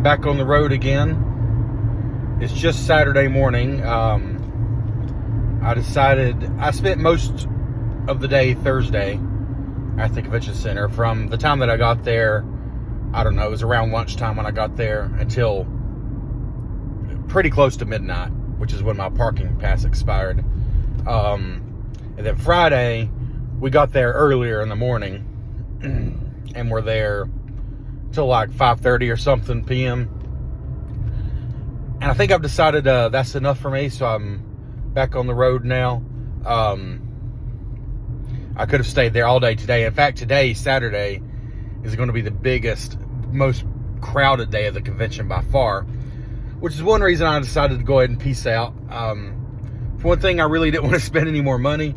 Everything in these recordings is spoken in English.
back on the road again. It's just Saturday morning. I spent most of the day Thursday at the convention center. From the time that I got there, I don't know, it was around lunchtime when I got there until pretty close to midnight, which is when my parking pass expired. And then Friday, we got there earlier in the morning, and we're there till like 5:30 or something p.m. And I think I've decided that's enough for me, so I'm back on the road now. I could have stayed there all day today. In fact, today, Saturday, is going to be the biggest, most crowded day of the convention by far, which is one reason I decided to go ahead and peace out. For one thing, I really didn't want to spend any more money.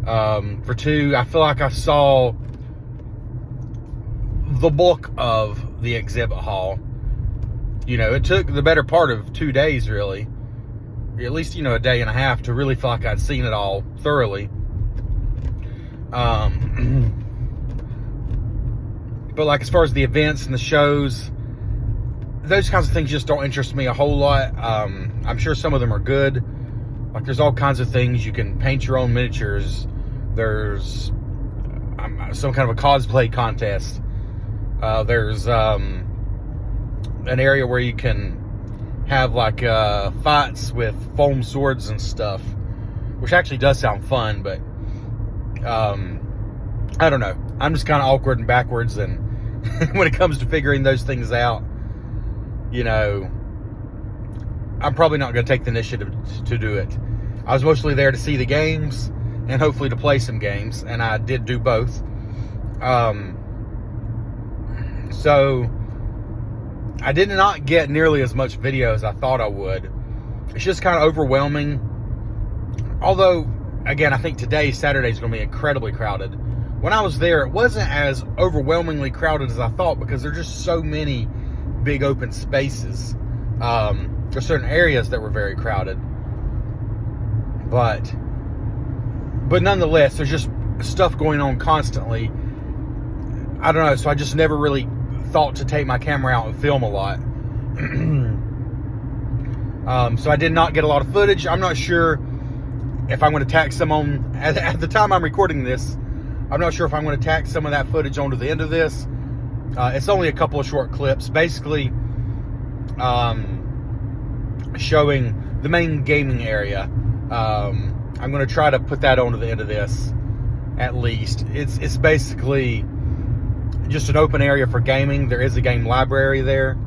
For two, I feel like I saw the bulk of the exhibit hall. You know, it took the better part of 2 days, really, at least, a day and a half, to really feel like I'd seen it all thoroughly. But like, as far as the events and the shows, those kinds of things just don't interest me a whole lot. I'm sure some of them are good. Like, there's all kinds of things. You can paint your own miniatures. There's some kind of a cosplay contest. There's an area where you can have like fights with foam swords and stuff, which actually does sound fun, but I don't know. I'm just kind of awkward and backwards, and when it comes to figuring those things out, I'm probably not going to take the initiative to do it. I was mostly there to see the games and hopefully to play some games, and I did do both. So I did not get nearly as much video as I thought I would. It's just kind of overwhelming. Although, again, I think today, Saturday, is going to be incredibly crowded. When I was there, it wasn't as overwhelmingly crowded as I thought, because there are just so many big open spaces. There's certain areas that were very crowded. But nonetheless, there's just stuff going on constantly. I don't know, so I just never really thought to take my camera out and film a lot. So I did not get a lot of footage. I'm not sure if I'm going to tack some on, at the time I'm recording this, I'm not sure if I'm going to tack some of that footage onto the end of this. It's only a couple of short clips, basically showing the main gaming area. I'm going to try to put that onto the end of this, at least. It's basically just an open area for gaming. There is a game library there.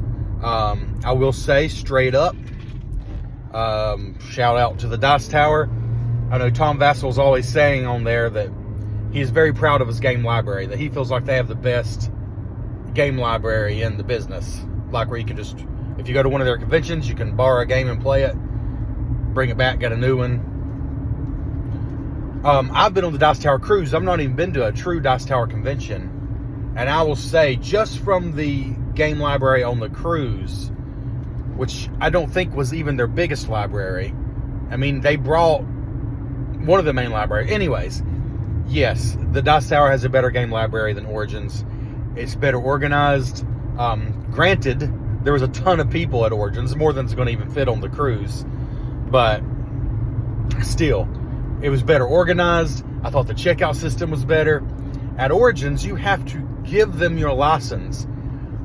I will say straight up, shout out to the Dice Tower. I know Tom Vassel's always saying on there that he is very proud of his game library, that he feels like they have the best game library in the business. Like, where you can just, if you go to one of their conventions, you can borrow a game and play it, bring it back, get a new one. I've been on the Dice Tower cruise. I've not even been to a true Dice Tower convention. And I will say, just from the game library on the cruise, which I don't think was even their biggest library. I mean, they brought one of the main library. Anyways, yes, the Dice Tower has a better game library than Origins. It's better organized. Granted, there was a ton of people at Origins, more than's going to even fit on the cruise. But still, it was better organized. I thought the checkout system was better. At Origins, you have to give them your license.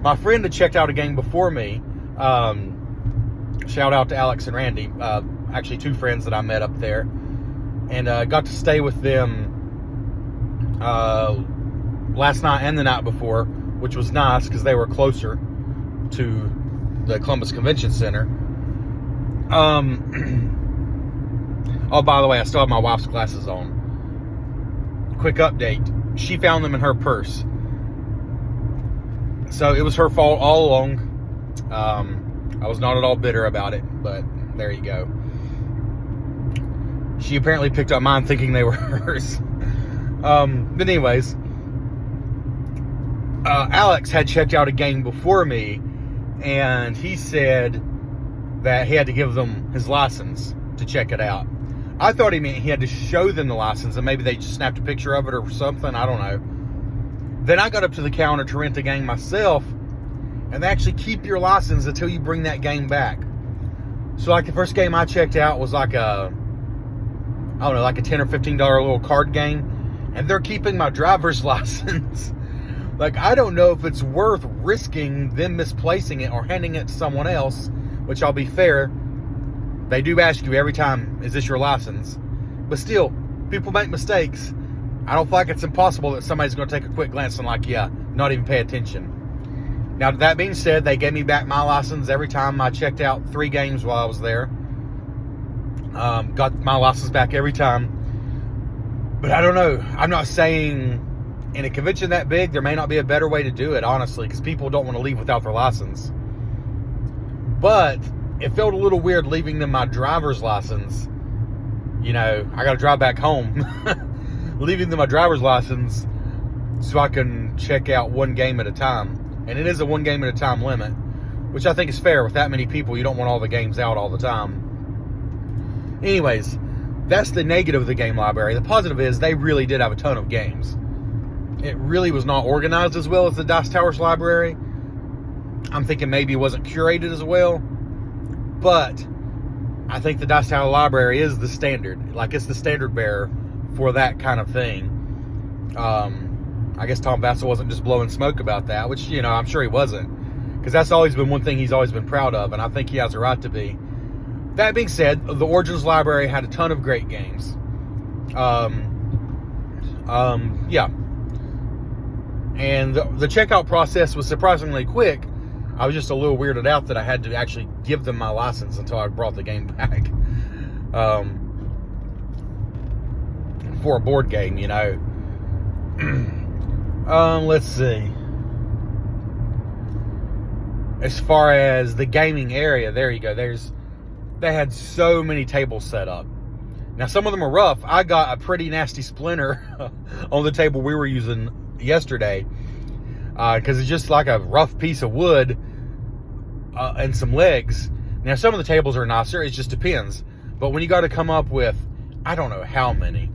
My friend had checked out a game before me. Shout out to Alex and Randy. Actually, two friends that I met up there. And got to stay with them last night and the night before, which was nice because they were closer to the Columbus Convention Center. Oh, by the way, I still have my wife's glasses on. Quick update. She found them in her purse. So it was her fault all along. I was not at all bitter about it, but there you go. She apparently picked up mine thinking they were hers. But anyways, Alex had checked out a game before me, and he said that he had to give them his license to check it out. I thought he meant he had to show them the license, and maybe they just snapped a picture of it or something. I don't know. Then I got up to the counter to rent the game myself, and they actually keep your license until you bring that game back. So like the first game I checked out was like a $10 or $15 little card game, and they're keeping my driver's license. Like, I don't know if it's worth risking them misplacing it or handing it to someone else, which, I'll be fair, they do ask you every time, is this your license? But still, people make mistakes. I don't feel like it's impossible that somebody's going to take a quick glance and like, yeah, not even pay attention. Now, that being said, they gave me back my license every time I checked out 3 games while I was there. Got my license back every time. But I don't know. I'm not saying in a convention that big, there may not be a better way to do it, honestly, because people don't want to leave without their license. But it felt a little weird leaving them my driver's license. You know, I got to drive back home. Leaving them my driver's license so I can check out 1 game at a time. And it is a 1 game at a time limit, which I think is fair. With that many people, you don't want all the games out all the time. Anyways, that's the negative of the game library. The positive is they really did have a ton of games. It really was not organized as well as the Dice Towers library. I'm thinking maybe it wasn't curated as well. But I think the Dice Tower library is the standard. Like, it's the standard bearer for that kind of thing. I guess Tom Vassell wasn't just blowing smoke about that, which, you know, I'm sure he wasn't. Because that's always been one thing he's always been proud of, and I think he has a right to be. That being said, the Origins library had a ton of great games. Yeah. And the checkout process was surprisingly quick. I was just a little weirded out that I had to actually give them my license until I brought the game back. For a board game, you know. Let's see. As far as the gaming area, there you go. They had so many tables set up. Now, some of them are rough. I got a pretty nasty splinter on the table we were using yesterday, because it's just like a rough piece of wood and some legs. Now, some of the tables are nicer. It just depends. But when you got to come up with, I don't know how many,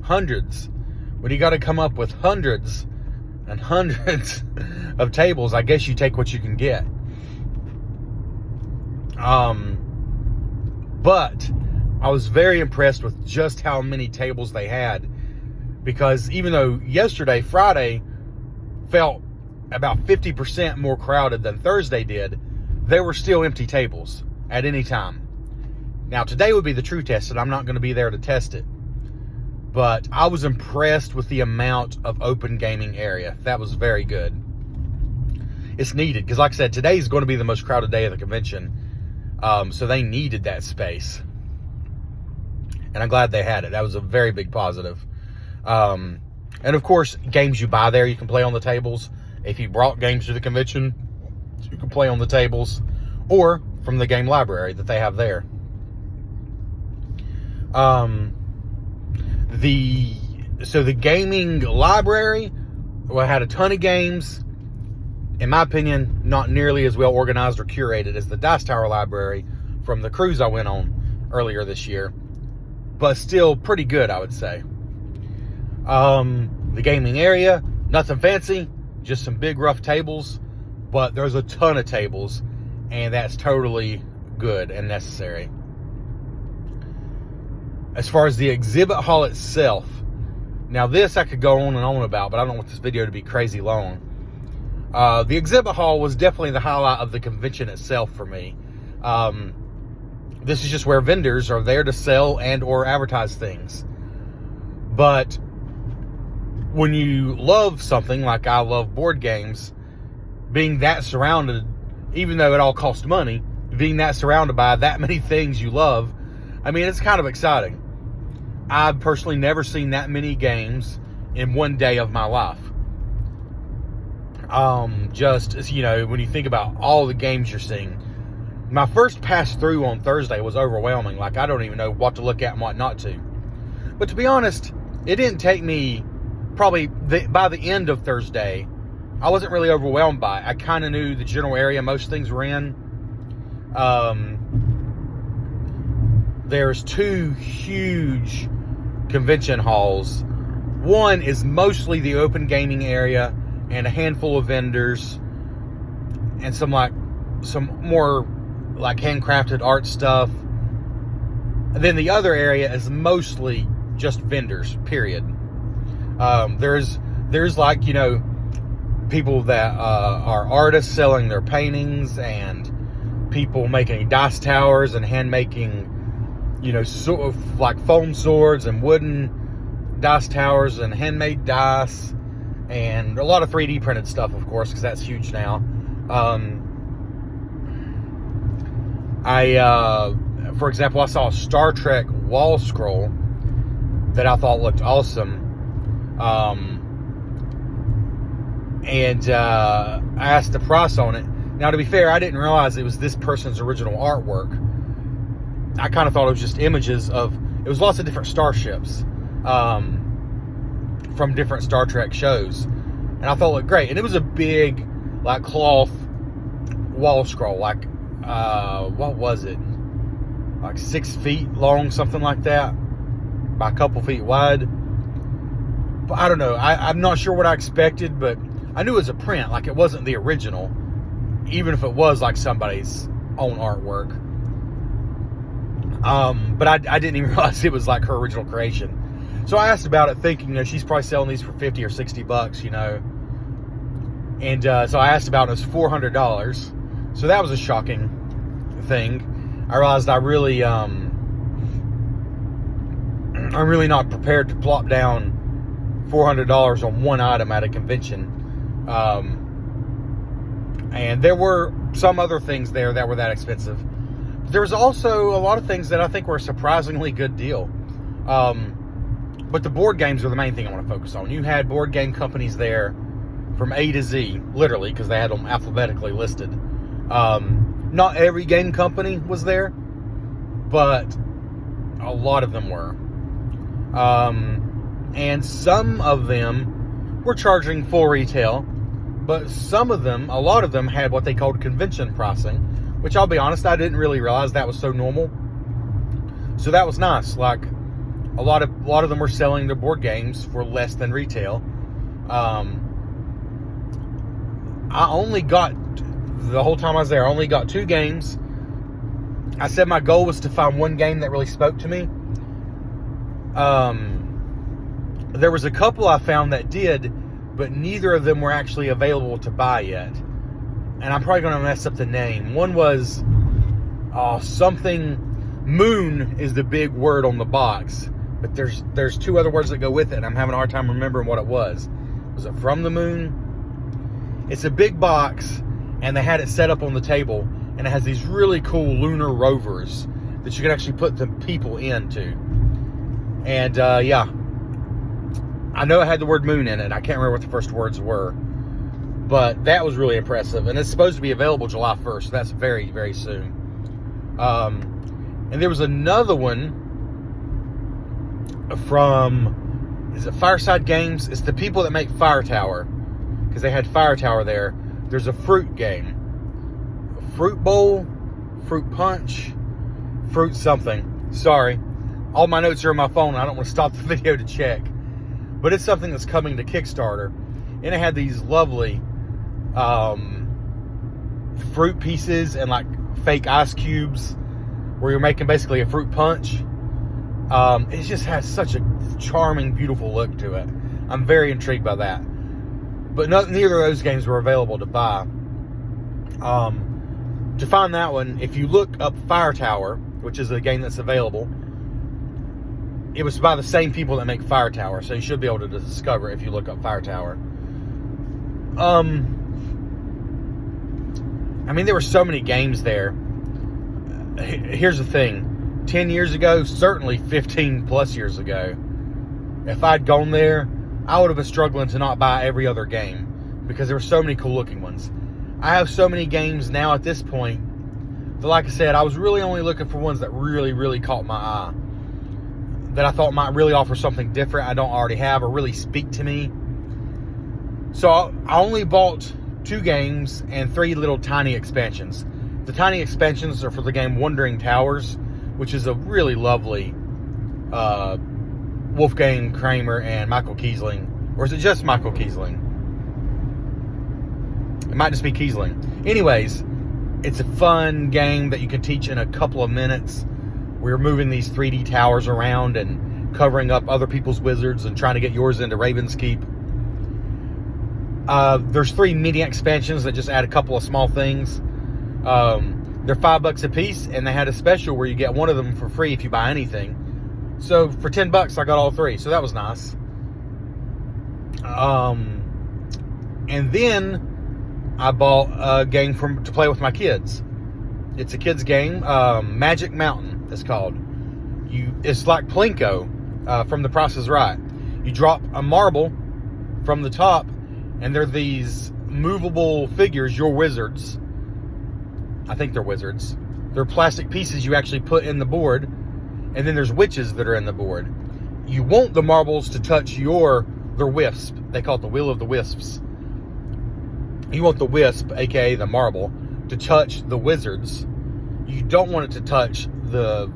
hundreds. When you got to come up with hundreds and hundreds of tables, I guess you take what you can get. But I was very impressed with just how many tables they had, because even though yesterday, Friday, felt about 50% more crowded than Thursday did, there were still empty tables at any time. Now, today would be the true test, and I'm not going to be there to test it. But I was impressed with the amount of open gaming area. That was very good. It's needed, because like I said, today is going to be the most crowded day of the convention. So they needed that space. And I'm glad they had it. That was a very big positive. And of course, games you buy there, you can play on the tables. If you brought games to the convention, you can play on the tables, or from the game library that they have there. So the gaming library, well, had a ton of games. In my opinion, not nearly as well organized or curated as the Dice Tower library from the cruise I went on earlier this year, but still pretty good, I would say. The gaming area, nothing fancy, just some big rough tables, but there's a ton of tables, and that's totally good and necessary. As far as the exhibit hall itself, now this I could go on and on about, but I don't want this video to be crazy long. The exhibit hall was definitely the highlight of the convention itself for me. This is just where vendors are there to sell and or advertise things. But when you love something like I love board games, being that surrounded, even though it all costs money, being that surrounded by that many things you love, I mean, it's kind of exciting. I've personally never seen that many games in one day of my life. Just, you know, when you think about all the games you're seeing. My first pass through on Thursday was overwhelming. Like, I don't even know what to look at and what not to. But to be honest, it didn't take me, probably by the end of Thursday, I wasn't really overwhelmed by it. I kind of knew the general area most things were in. There's 2 huge convention halls. One is mostly the open gaming area and a handful of vendors. and some more like handcrafted art stuff. And then the other area is mostly just vendors, period. There's like, you know, people that are artists selling their paintings, and people making dice towers and hand making, you know, sort of like foam swords and wooden dice towers and handmade dice, and a lot of 3D printed stuff, of course, because that's huge now. For example, I saw a Star Trek wall scroll that I thought looked awesome. And I asked the price on it. Now, to be fair, I didn't realize it was this person's original artwork. I kind of thought it was just images of... It was lots of different starships from different Star Trek shows. And I thought it looked great. And it was a big, like, cloth wall scroll. Like, what was it? Like 6 feet long, something like that. By a couple feet wide. But I don't know. I'm not sure what I expected, but I knew it was a print. Like, it wasn't the original. Even if it was, like, somebody's own artwork. But I didn't even realize it was, like, her original creation. So I asked about it thinking, you know, she's probably selling these for $50 or $60, you know. And so I asked about it. It was $400. So that was a shocking thing. I realized I'm really not prepared to plop down $400 on one item at a convention. And there were some other things there that were that expensive. There was also a lot of things that I think were a surprisingly good deal. But the board games are the main thing I want to focus on. You had board game companies there from A to Z, literally, because they had them alphabetically listed. Not every game company was there, but a lot of them were. And some of them were charging full retail, but some of them, a lot of them, had what they called convention pricing, which I'll be honest, I didn't really realize that was so normal. So that was nice. Like, a lot of them were selling their board games for less than retail. I only got, the whole time I was there, I only got 2 games. I said my goal was to find one game that really spoke to me. There was a couple I found that did, but neither of them were actually available to buy yet. And I'm probably going to mess up the name. One was something, Moon is the big word on the box, but there's 2 other words that go with it, and I'm having a hard time remembering what it was. Was it From the Moon? It's a big box, and they had it set up on the table, and it has these really cool lunar rovers that you can actually put the people into. And yeah, I know it had the word moon in it. I can't remember what the first words were, but that was really impressive. And it's supposed to be available July 1st, so that's very, very soon. And there was another one from, is it Fireside Games? It's the people that make Fire Tower, because they had Fire Tower there. There's a fruit game. Fruit Bowl, Fruit Punch, Fruit something. Sorry. All my notes are on my phone. I don't want to stop the video to check. But it's something that's coming to Kickstarter. And it had these lovely fruit pieces and like fake ice cubes where you're making basically a fruit punch. It just has such a charming, beautiful look to it. I'm very intrigued by that. But neither of those games were available to buy. To find that one, if you look up Fire Tower, which is a game that's available, it was by the same people that make Fire Tower, so you should be able to discover it if you look up Fire Tower. I mean, there were so many games there. Here's the thing. 10 years ago, certainly 15 plus years ago, if I'd gone there, I would have been struggling to not buy every other game because there were so many cool looking ones. I have so many games now at this point that, like I said, I was really only looking for ones that really, really caught my eye, that I thought might really offer something different I don't already have or really speak to me. So I only bought 2 games and 3 little tiny expansions. The tiny expansions are for the game Wandering Towers, which is a really lovely Wolfgang Kramer and Michael Kiesling. Or is it just Michael Kiesling? It might just be Kiesling. Anyways, it's a fun game that you can teach in a couple of minutes. We're moving these 3D towers around and covering up other people's wizards and trying to get yours into Raven's Keep. There's 3 mini expansions that just add a couple of small things. They're $5 a piece, and they had a special where you get one of them for free if you buy anything. So for $10, I got all 3. So that was nice. And then I bought a game to play with my kids. It's a kids game. Magic Mountain, it's called. It's like Plinko from The Price is Right. You drop a marble from the top, and they're these movable figures, your wizards. I think they're wizards. They're plastic pieces you actually put in the board, and then there's witches that are in the board. You want the marbles to touch their wisp. They call it the Wheel of the Wisps. You want the wisp, aka the marble, to touch the wizards. You don't want it to touch the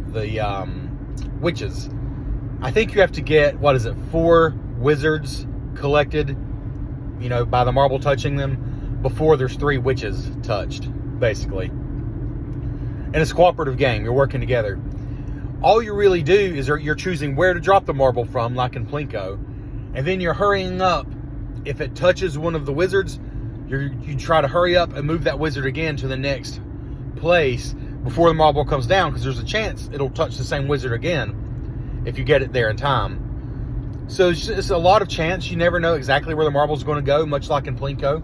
witches. I think you have to get, 4 wizards collected, by the marble touching them, before there's 3 witches touched, basically. And it's a cooperative game. You're working together. All you really do is you're choosing where to drop the marble from, like in Plinko, and then you're hurrying up. If it touches one of the wizards, you try to hurry up and move that wizard again to the next place before the marble comes down, because there's a chance it'll touch the same wizard again if you get it there in time. So it's a lot of chance. You never know exactly where the marble's going to go, much like in Plinko.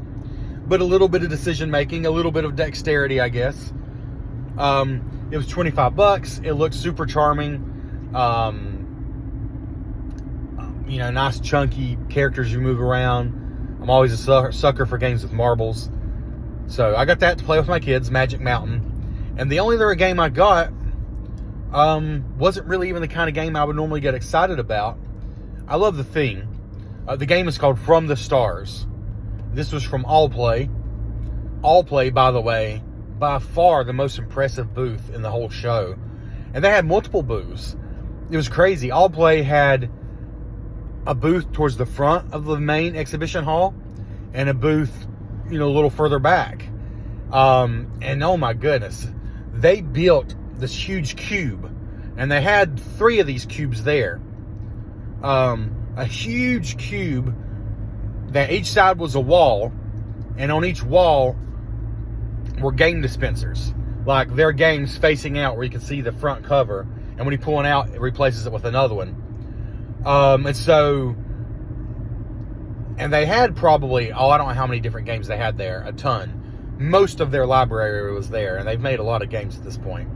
But a little bit of decision making, a little bit of dexterity, I guess. It was $25. It looked super charming. Nice chunky characters you move around. I'm always a sucker for games with marbles. So I got that to play with my kids, Magic Mountain. And the only other game I got wasn't really even the kind of game I would normally get excited about. I love the theme. The game is called From the Stars. This was from All Play. All Play, by the way, by far the most impressive booth in the whole show. And they had multiple booths. It was crazy. All Play had a booth towards the front of the main exhibition hall and a booth, a little further back. And oh my goodness, they built this huge cube, and they had 3 of these cubes there. A huge cube that each side was a wall, and on each wall were game dispensers. Like their games facing out where you can see the front cover, and when you pull one out, it replaces it with another one. And they had probably, I don't know how many different games they had there, a ton. Most of their library was there, and they've made a lot of games at this point.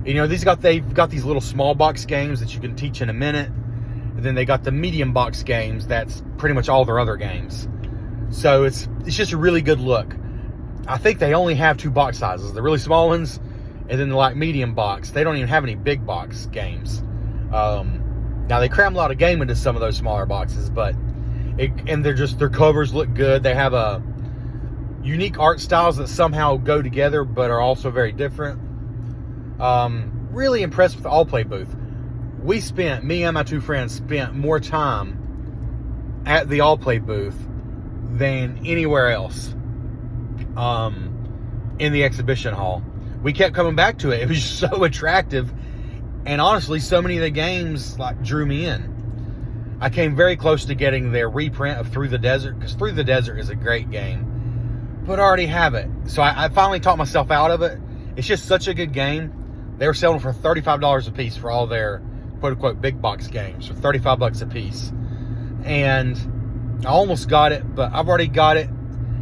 They've got these little small box games that you can teach in a minute, and then they got the medium box games. That's pretty much all their other games. So it's just a really good look. I think they only have 2 box sizes, the really small ones, and then the medium box. They don't even have any big box games. Now they cram a lot of game into some of those smaller boxes, but their covers look good. They have a unique art styles that somehow go together, but are also very different. Really impressed with the All Play booth. Me and my 2 friends spent more time at the All Play booth than anywhere else in the exhibition hall. We kept coming back to it. It was so attractive. And honestly, so many of the games drew me in. I came very close to getting their reprint of Through the Desert, because Through the Desert is a great game, but I already have it. So I finally talked myself out of it. It's just such a good game. They were selling for $35 a piece for all their quote-unquote big box games, for $35 a piece. And I almost got it, but I've already got it.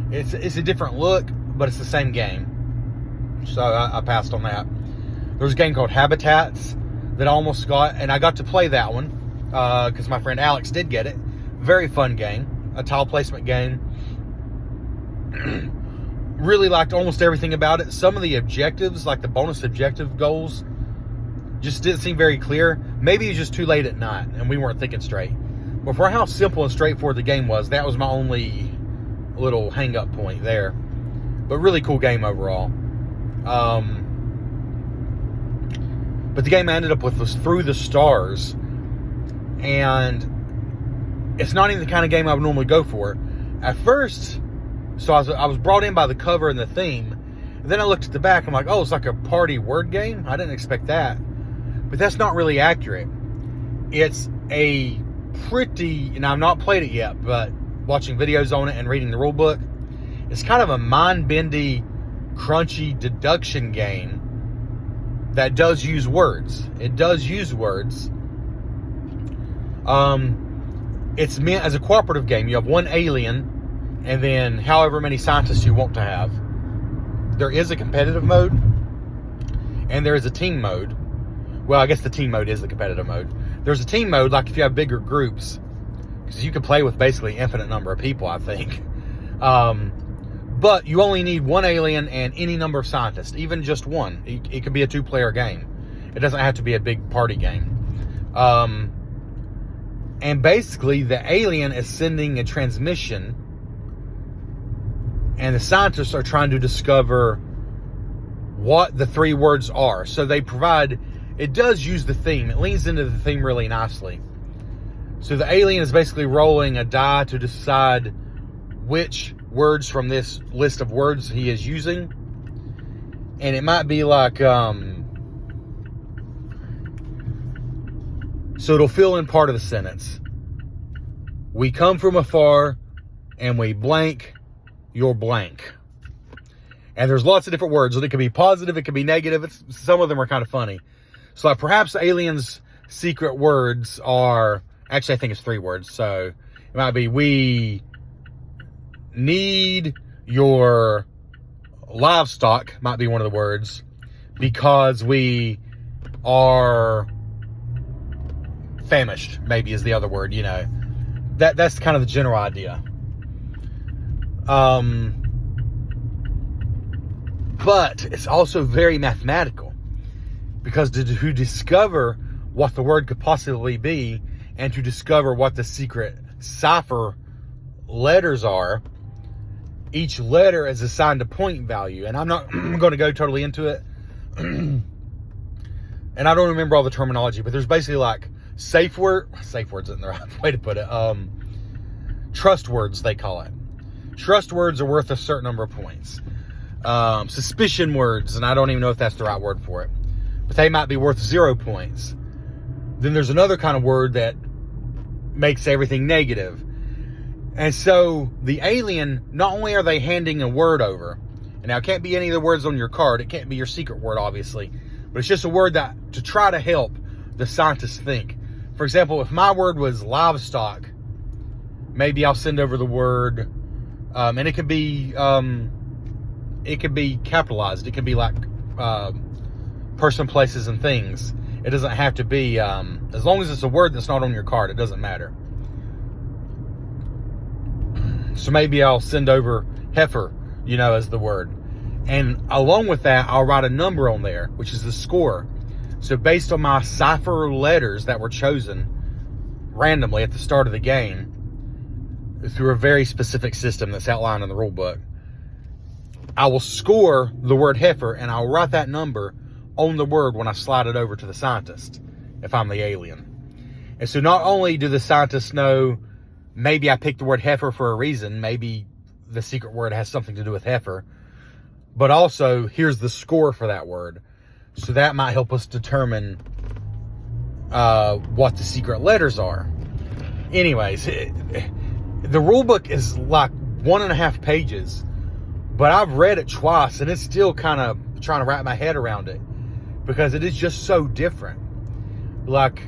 It's a different look, but it's the same game. So I passed on that. There was a game called Habitats that I almost got, and I got to play that one because my friend Alex did get it. Very fun game, a tile placement game. Really liked almost everything about it. Some of the objectives, like the bonus objective goals, just didn't seem very clear. Maybe it was just too late at night and we weren't thinking straight. But for how simple and straightforward the game was, that was my only little hang-up point there. But really cool game overall. But the game I ended up with was Through the Stars. And it's not even the kind of game I would normally go for. At first, So I was brought in by the cover and the theme. And then I looked at the back. I'm like, oh, it's like a party word game. I didn't expect that. But that's not really accurate. It's a pretty, and I've not played it yet, but watching videos on it and reading the rule book, it's kind of a mind-bendy, crunchy deduction game that does use words. It does use words. It's meant as a cooperative game. You have one alien, and then however many scientists you want to have. There is a competitive mode, and there is a team mode. Well, I guess the team mode is the competitive mode. There's a team mode, like if you have bigger groups, because you can play with basically infinite number of people, I think. But you only need one alien and any number of scientists, even just one. It can be a 2-player game. It doesn't have to be a big party game. And basically, the alien is sending a transmission, and the scientists are trying to discover what the 3 words are. So they provide, it does use the theme. It leans into the theme really nicely. So the alien is basically rolling a die to decide which words from this list of words he is using. And it might be like, so it'll fill in part of the sentence. We come from afar and we blank your blank. And there's lots of different words. It could be positive, it could be negative. Some of them are kind of funny. So like perhaps the alien's secret words are, actually I think it's 3 words. So it might be, we need your livestock, might be one of the words, because we are famished, maybe is the other word, you know. That's kind of the general idea. But it's also very mathematical, because to discover what the word could possibly be and to discover what the secret cipher letters are, each letter is assigned a point value. And I'm not going to go totally into it. And I don't remember all the terminology, but there's basically like safe words isn't the right way to put it. Trust words, they call it. Trust words are worth a certain number of points. Suspicion words, and I don't even know if that's the right word for it, but they might be worth 0 points. Then there's another kind of word that makes everything negative. And so the alien, not only are they handing a word over, and now it can't be any of the words on your card, it can't be your secret word, obviously, but it's just a word that to try to help the scientists think. For example, if my word was livestock, maybe I'll send over the word, and it could be capitalized. It could be like person, places, and things. It doesn't have to be, as long as it's a word that's not on your card, it doesn't matter. So maybe I'll send over heifer, you know, as the word. And along with that, I'll write a number on there, which is the score. So based on my cipher letters that were chosen randomly at the start of the game, through a very specific system that's outlined in the rule book, I will score the word heifer, and I'll write that number on the word when I slide it over to the scientist, if I'm the alien. And so not only do the scientists know, maybe I picked the word heifer for a reason, maybe the secret word has something to do with heifer, but also here's the score for that word. So that might help us determine what the secret letters are. Anyways, the rule book is like 1.5 pages, but I've read it twice and it's still kind of trying to wrap my head around it, because it is just so different. Like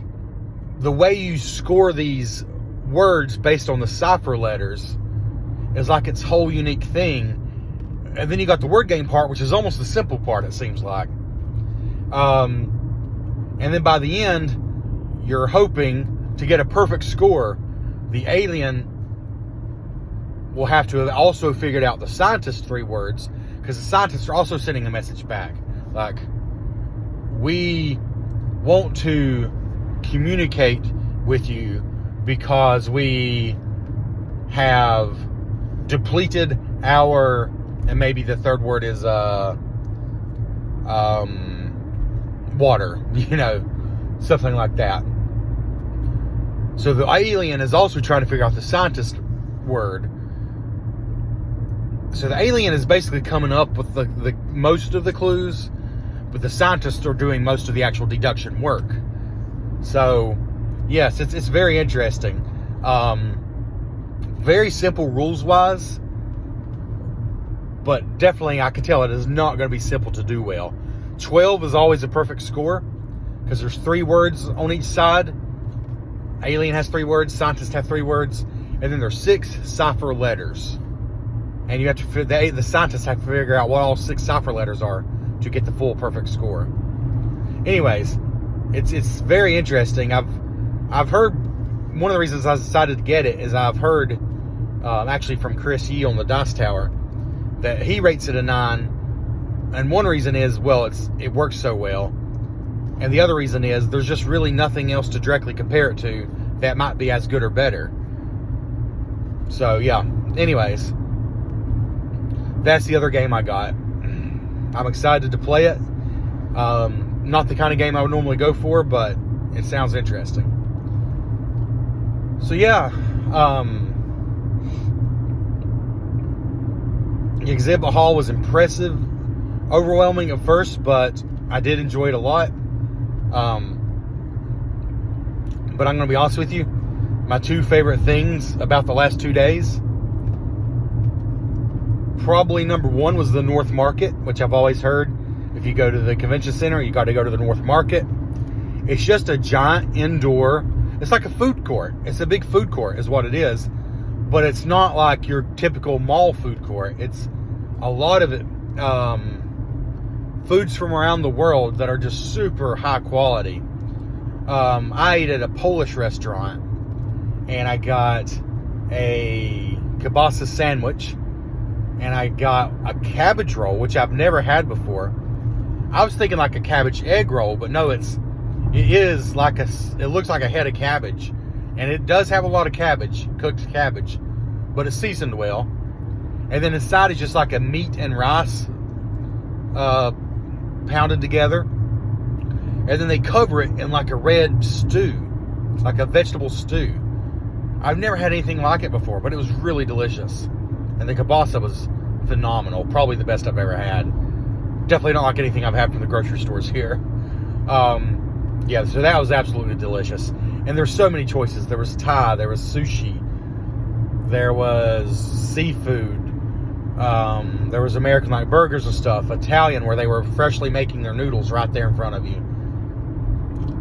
the way you score these words based on the cipher letters is like its whole unique thing. And then you got the word game part, which is almost the simple part, it seems like. And then by the end, you're hoping to get a perfect score. The alien will have to have also figured out the scientist's 3 words, because the scientists are also sending a message back. Like, we want to communicate with you because we have depleted our, and maybe the 3rd word is water, you know, something like that. So the alien is also trying to figure out the scientist word, So the alien is basically coming up with the most of the clues, but the scientists are doing most of the actual deduction work. So, yes, it's very interesting. Very simple rules-wise, but definitely I can tell it is not going to be simple to do well. 12 is always a perfect score, because there's 3 words on each side. Alien has 3 words, scientists have 3 words, and then there's 6 cipher letters. And you have to, the scientists have to figure out what all 6 cipher letters are to get the full perfect score. Anyways, it's very interesting. I've heard, one of the reasons I decided to get it is I've heard actually from Chris Yee on the Dice Tower that he rates it a 9, and one reason is, well, it works so well, and the other reason is there's just really nothing else to directly compare it to that might be as good or better. So yeah, anyways, that's the other game I got. I'm excited to play it. Not the kind of game I would normally go for, but it sounds interesting. So yeah, the exhibit hall was impressive, overwhelming at first, but I did enjoy it a lot. But I'm going to be honest with you, my 2 favorite things about the last 2 days, probably number 1 was the North Market, which I've always heard, if you go to the convention center, you got to go to the North Market. It's just a giant indoor, it's like a food court. It's a big food court is what it is, but it's not like your typical mall food court. It's a lot of it, foods from around the world that are just super high quality. I ate at a Polish restaurant, and I got a kielbasa sandwich, and I got a cabbage roll, which I've never had before. I was thinking like a cabbage egg roll, but no, it looks like a head of cabbage, and it does have a lot of cabbage, cooked cabbage, but it's seasoned well. And then inside is just like a meat and rice pounded together. And then they cover it in like a red stew. It's like a vegetable stew. I've never had anything like it before, but it was really delicious. And the kielbasa was phenomenal. Probably the best I've ever had. Definitely not like anything I've had from the grocery stores here. Yeah, so that was absolutely delicious. And there's so many choices. There was Thai, there was sushi, there was seafood, there was American like burgers and stuff, Italian where they were freshly making their noodles right there in front of you.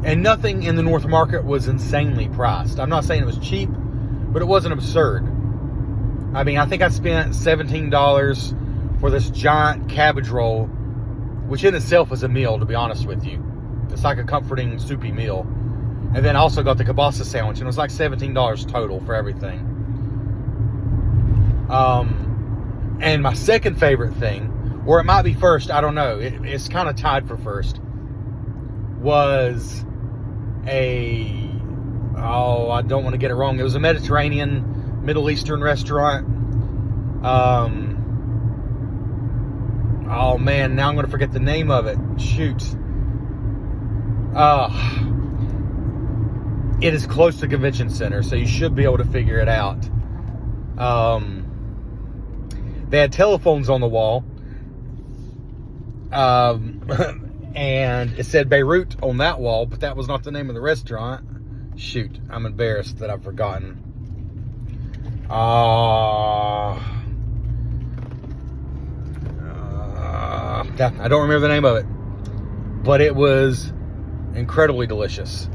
And nothing in the North Market was insanely priced. I'm not saying it was cheap, but it wasn't absurd. I mean, I think I spent $17 for this giant cabbage roll, which in itself is a meal, to be honest with you. It's like a comforting, soupy meal. And then I also got the kielbasa sandwich, and it was like $17 total for everything. And my second favorite thing, or it might be first, I don't know, it's kind of tied for first, was I don't want to get it wrong, it was a Mediterranean, Middle Eastern restaurant. Oh man, now I'm going to forget the name of it. Shoot. It is close to Convention Center, so you should be able to figure it out. They had telephones on the wall, and it said Beirut on that wall, but that was not the name of the restaurant. Shoot, I'm embarrassed that I've forgotten. I don't remember the name of it, but it was incredibly delicious.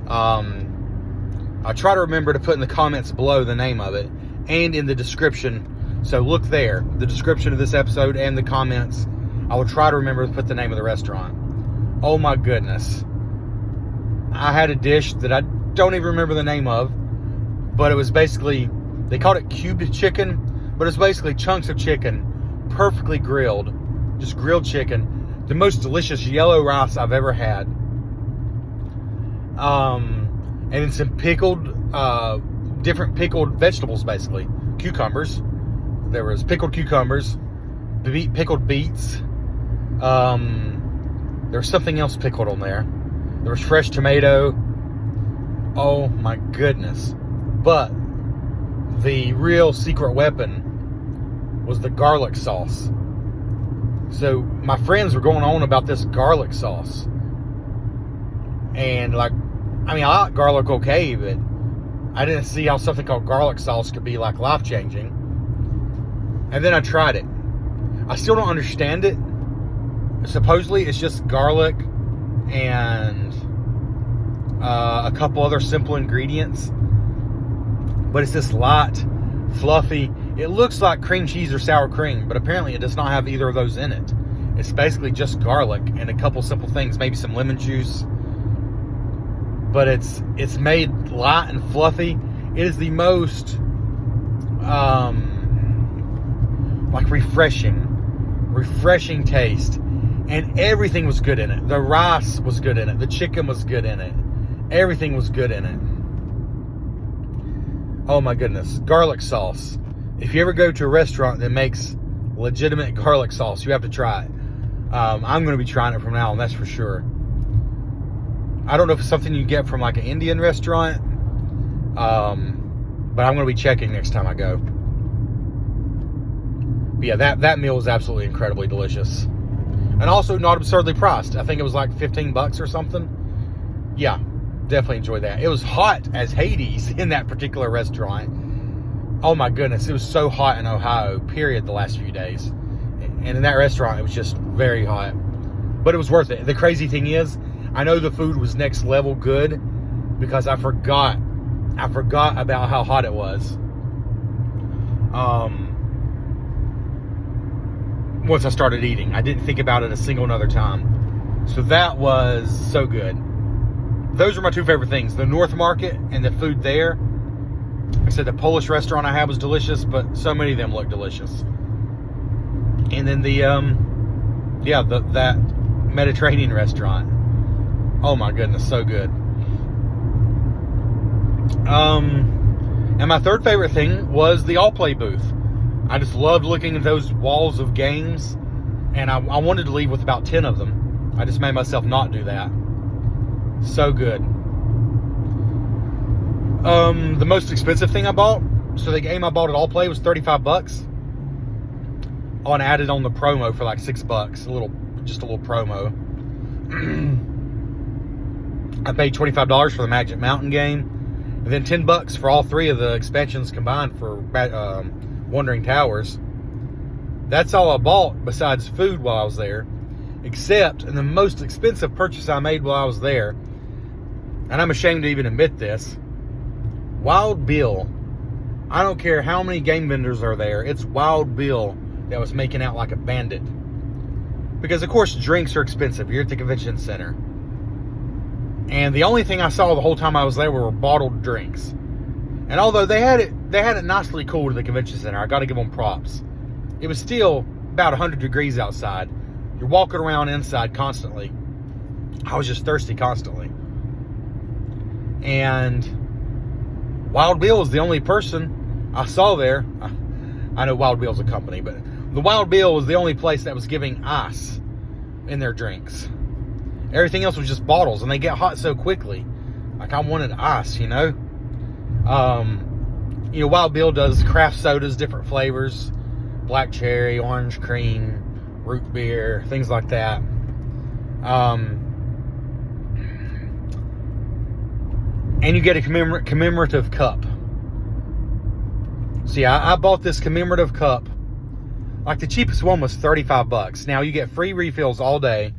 I'll try to remember to put in the comments below the name of it and in the description. So look there, the description of this episode and the comments. I will try to remember to put the name of the restaurant. Oh my goodness. I had a dish that I don't even remember the name of, but it was basically, they called it cubed chicken, but it's basically chunks of chicken, perfectly grilled, just grilled chicken. The most delicious yellow rice I've ever had. And then some pickled, different pickled vegetables, basically. Cucumbers. There was pickled cucumbers, pickled beets. There was something else pickled on there. There was fresh tomato. Oh my goodness. But the real secret weapon was the garlic sauce. So my friends were going on about this garlic sauce. And like, I mean, I like garlic okay, but I didn't see how something called garlic sauce could be like life-changing. And then I tried it. I still don't understand it. Supposedly it's just garlic and a couple other simple ingredients. But it's this light, fluffy. It looks like cream cheese or sour cream, but apparently it does not have either of those in it. It's basically just garlic and a couple simple things, maybe some lemon juice. But it's made light and fluffy. It is the most like refreshing taste. And everything was good in it. The rice was good in it. The chicken was good in it. Everything was good in it. Oh my goodness. Garlic sauce. If you ever go to a restaurant that makes legitimate garlic sauce, you have to try it. I'm going to be trying it from now on, that's for sure. I don't know if it's something you get from like an Indian restaurant, but I'm going to be checking next time I go. But yeah, that meal was absolutely incredibly delicious. And also not absurdly priced. I think it was like $15 or something. Yeah, definitely enjoyed that. It was hot as Hades in that particular restaurant. Oh my goodness, it was so hot in Ohio, period, the last few days. And in that restaurant, it was just very hot. But it was worth it. The crazy thing is, I know the food was next level good because I forgot about how hot it was. Once I started eating, I didn't think about it a single another time. So that was so good. Those are my two favorite things: the North Market and the food there. Like I said, the Polish restaurant I had was delicious, but so many of them look delicious. And then that Mediterranean restaurant. Oh my goodness, so good. And my third favorite thing was the All Play booth. I just loved looking at those walls of games, and I wanted to leave with about 10 of them. I just made myself not do that. So good. The most expensive thing I bought, so the game I bought at All Play was $35. Oh, and I added on the promo for like $6. Just a little promo. I paid $25 for the Magic Mountain game, and then $10 for all 3 of the expansions combined for Wandering Towers. That's all I bought besides food while I was there, except, and the most expensive purchase I made while I was there, and I'm ashamed to even admit this, Wild Bill. I don't care how many game vendors are there, it's Wild Bill that was making out like a bandit. Because of course drinks are expensive. You're at the convention center. And the only thing I saw the whole time I was there were bottled drinks. And although they had it nicely cool to the convention center, I got to give them props. It was still about 100 degrees outside. You're walking around inside constantly. I was just thirsty constantly. And Wild Bill was the only person I saw there. I know Wild Bill's a company, but the Wild Bill was the only place that was giving ice in their drinks. Everything else was just bottles, and they get hot so quickly. Like, I wanted ice, you know? Wild Bill does craft sodas, different flavors. Black cherry, orange cream, root beer, things like that. And you get a commemorative cup. See, I bought this commemorative cup. Like, the cheapest one was $35. Now, you get free refills all day.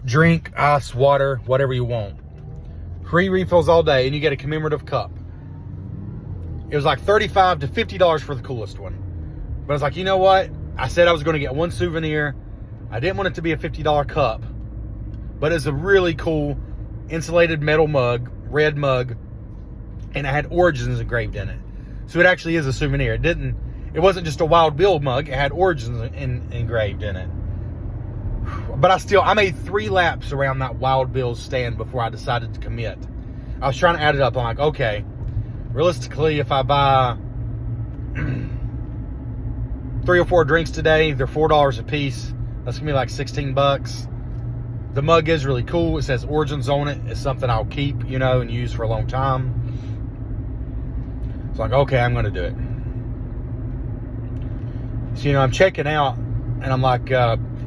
Drink, ice, water, whatever you want. Free refills all day, and you get a commemorative cup. It was like $35 to $50 for the coolest one. But I was like, you know what? I said I was going to get one souvenir. I didn't want it to be a $50 cup. But it's a really cool insulated metal mug, red mug, and it had Origins engraved in it. So it actually is a souvenir. It wasn't just a Wild Bill mug. It had Origins engraved in it. But I made 3 laps around that Wild Bill stand before I decided to commit. I was trying to add it up. I'm like, okay, realistically, if I buy 3 or 4 drinks today, they're $4 a piece. That's gonna be like $16. The mug is really cool. It says Origins on it. It's something I'll keep, and use for a long time. It's like, okay, I'm gonna do it. So, I'm checking out, and I'm like,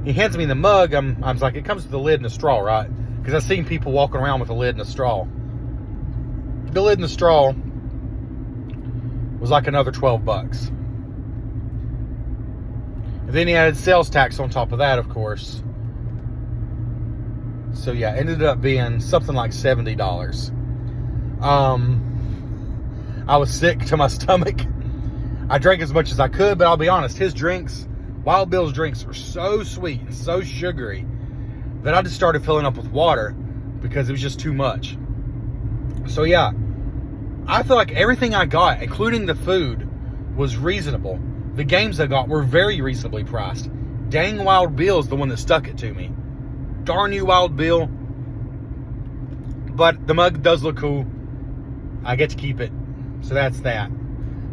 he hands me the mug. I'm like, it comes with a lid and a straw, right? Because I've seen people walking around with a lid and a straw. The lid and the straw was like another $12. And then he added sales tax on top of that, of course. So yeah, it ended up being something like $70. I was sick to my stomach. I drank as much as I could, but I'll be honest, his drinks, Wild Bill's drinks, are so sweet and so sugary that I just started filling up with water because it was just too much. So yeah, I feel like everything I got, including the food, was reasonable. The games I got were very reasonably priced. Dang, Wild Bill's the one that stuck it to me. Darn you, Wild Bill. But the mug does look cool. I get to keep it. So that's that.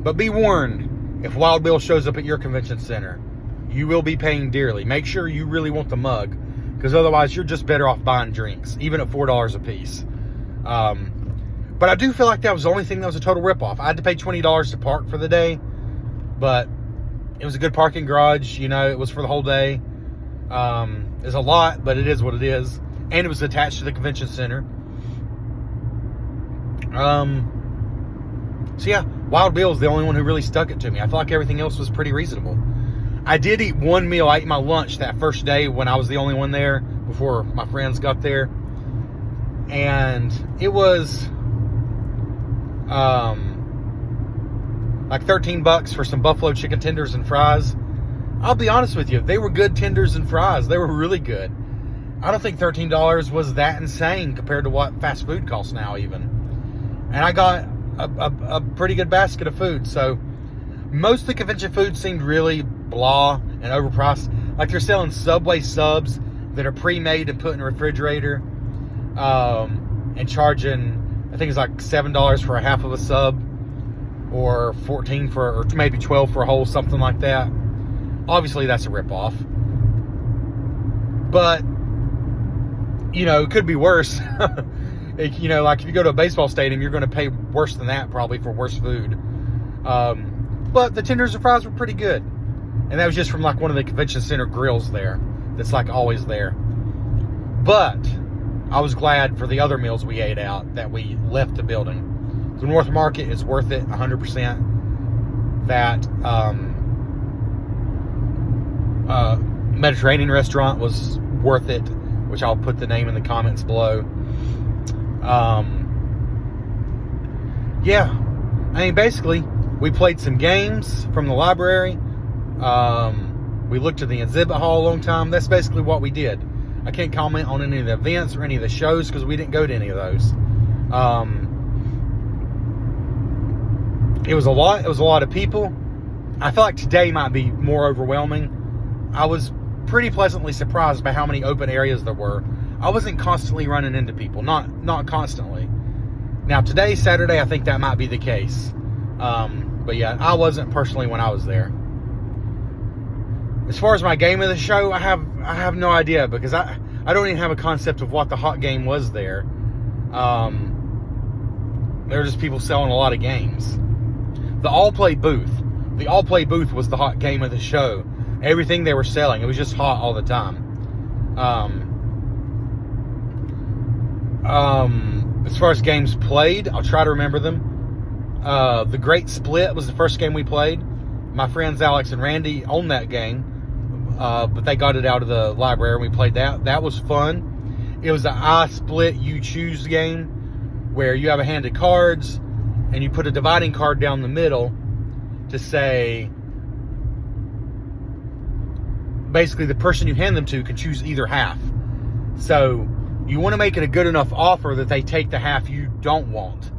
But be warned, if Wild Bill shows up at your convention center, you will be paying dearly. Make sure you really want the mug, because otherwise you're just better off buying drinks, even at $4 a piece. But I do feel like that was the only thing that was a total ripoff. I had to pay $20 to park for the day, but it was a good parking garage. It was for the whole day. It's a lot, but it is what it is. And it was attached to the convention center. So yeah, Wild Bill is the only one who really stuck it to me. I feel like everything else was pretty reasonable. I did eat one meal. I ate my lunch that first day when I was the only one there before my friends got there. And it was like $13 for some buffalo chicken tenders and fries. I'll be honest with you, they were good tenders and fries. They were really good. I don't think $13 was that insane compared to what fast food costs now even. And I got a pretty good basket of food. So most of the convention food seemed really blah and overpriced. Like they're selling Subway subs that are pre-made and put in a refrigerator, and charging, I think it's like $7 for a half of a sub, or $14 or maybe $12 for a whole, something like that. Obviously that's a ripoff. But it could be worse. Like if you go to a baseball stadium, you're going to pay worse than that probably for worse food. But the tenders and fries were pretty good. And that was just from like one of the convention center grills there. That's like always there. But I was glad for the other meals we ate out that we left the building. The North Market is worth it 100%. That Mediterranean restaurant was worth it, which I'll put the name in the comments below. Yeah, basically we played some games from the library. We looked at the exhibit hall a long time. That's basically what we did. I can't comment on any of the events or any of the shows because we didn't go to any of those. It was a lot of people. I feel like today might be more overwhelming. I was pretty pleasantly surprised by how many open areas there were. I wasn't constantly running into people, not constantly. Now today, Saturday, I think that might be the case. But yeah, I wasn't personally when I was there. As far as my game of the show, I have no idea, because I don't even have a concept of what the hot game was there. There were just people selling a lot of games. The all-play booth was the hot game of the show. Everything they were selling, it was just hot all the time. As far as games played, I'll try to remember them. The Great Split was the first game we played. My friends Alex and Randy owned that game, but they got it out of the library and we played that. That was fun. It was an I Split You Choose game where you have a hand of cards and you put a dividing card down the middle to say, basically the person you hand them to can choose either half. So you want to make it a good enough offer that they take the half you don't want.